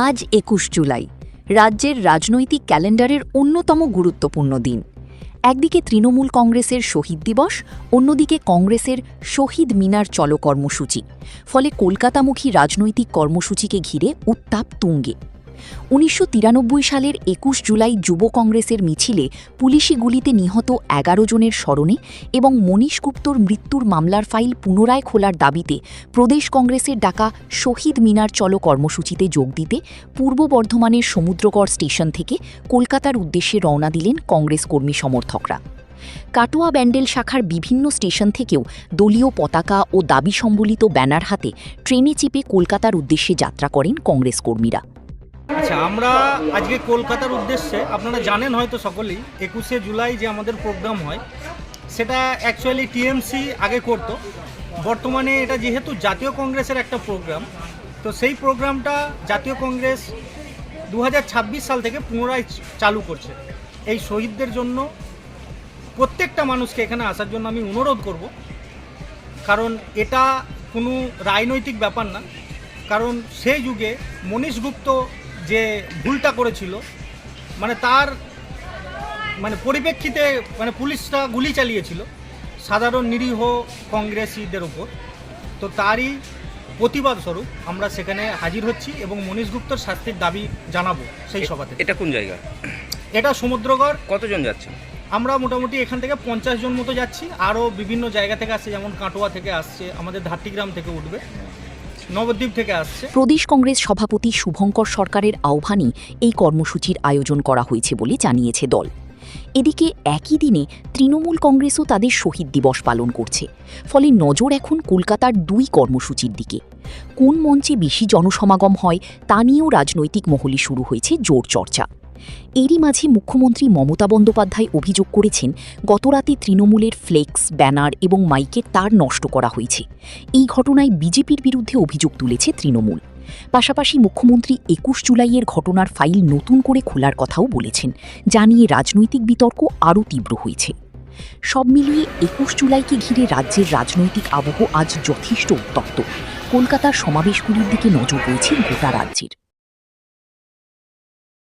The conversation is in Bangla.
আজ ২১ জুলাই রাজ্যের রাজনৈতিক ক্যালেন্ডারের অন্যতম গুরুত্বপূর্ণ দিন। একদিকে তৃণমূল কংগ্রেসের শহীদ দিবস, অন্যদিকে কংগ্রেসের শহীদ মিনার চলো কর্মসূচি। ফলে কলকাতামুখী রাজনৈতিক কর্মসূচিকে ঘিরে উত্তাপ তুঙ্গে। ১৯৯৩ সালের ২১ জুলাই যুব কংগ্রেসের মিছিলে পুলিশি গুলিতে নিহত ১১ জনের স্মরণে এবং মনীশ গুপ্তর মৃত্যুর মামলার ফাইল পুনরায় খোলার দাবিতে প্রদেশ কংগ্রেসের ডাকা শহীদ মিনার চলো কর্মসূচিতে যোগ দিতে পূর্ব বর্ধমানের সমুদ্রগড় স্টেশন থেকে কলকাতার উদ্দেশ্যে রওনা দিলেন কংগ্রেস কর্মী সমর্থকরা। কাটোয়া ব্যান্ডেল শাখার বিভিন্ন স্টেশন থেকেও দলীয় পতাকা ও দাবি সম্বলিত ব্যানার হাতে ট্রেনে চেপে কলকাতার উদ্দেশ্যে যাত্রা করেন কংগ্রেস কর্মীরা। আচ্ছা, আমরা আজকে কলকাতার উদ্দেশ্যে, আপনারা জানেন হয়তো সকলেই, ২১শে জুলাই যে আমাদের প্রোগ্রাম হয় সেটা অ্যাকচুয়ালি টিএমসি আগে করত। বর্তমানে এটা যেহেতু জাতীয় কংগ্রেসের একটা প্রোগ্রাম, তো সেই প্রোগ্রামটা জাতীয় কংগ্রেস ২০২৬ সাল থেকে পুনরায় চালু করছে। এই শহীদদের জন্য প্রত্যেকটা মানুষকে এখানে আসার জন্য আমি অনুরোধ করব, কারণ এটা কোনো রাজনৈতিক ব্যাপার না। কারণ সেই যুগে মনীশ গুপ্ত যে ভুলটা করেছিল, তার পরিপ্রেক্ষিতে পুলিশরা গুলি চালিয়েছিল সাধারণ নিরীহ কংগ্রেসীদের ওপর, তো তারই প্রতিবাদ স্বরূপ আমরা সেখানে হাজির হচ্ছি এবং মনীশ গুপ্তর শাস্তির দাবি জানাবো সেই সভাতে। এটা কোন জায়গা? এটা সমুদ্রগড়। কতজন যাচ্ছে? আমরা মোটামুটি এখান থেকে 50 জন মতো যাচ্ছি। আরও বিভিন্ন জায়গা থেকে আসছে, যেমন কাটোয়া থেকে আসছে, আমাদের ধাত্রীগ্রাম থেকে উঠবে, নবদ্বীপ থেকে আসছে। প্রদেশ কংগ্রেস সভাপতি শুভঙ্কর সরকারের আহ্বানেই এই কর্মসূচির আয়োজন করা হয়েছে বলে জানিয়েছে দল। এদিকে একই দিনে তৃণমূল কংগ্রেসও তাদের শহীদ দিবস পালন করছে। ফলে নজর এখন কলকাতার দুই কর্মসূচির দিকে। কোন মঞ্চে বেশি জনসমাগম হয় তা নিয়েও রাজনৈতিক মহলে শুরু হয়েছে জোর চর্চা। এরই মাঝে মুখ্যমন্ত্রী মমতা বন্দ্যোপাধ্যায় অভিযোগ করেছেন, গতরাতে তৃণমূলের ফ্লেক্স, ব্যানার এবং মাইকের তার নষ্ট করা হয়েছে। এই ঘটনায় বিজেপির বিরুদ্ধে অভিযোগ তুলেছে তৃণমূল। পাশাপাশি মুখ্যমন্ত্রী ২১ জুলাইয়ের ঘটনার ফাইল নতুন করে খোলার কথাও বলেছেন, যা নিয়ে রাজনৈতিক বিতর্ক আরও তীব্র হয়েছে। সব মিলিয়ে ২১ জুলাইকে ঘিরে রাজ্যের রাজনৈতিক আবহ আজ যথেষ্ট উত্তপ্ত। কলকাতার সমাবেশগুলির দিকে নজর রয়েছে গোটা রাজ্যের।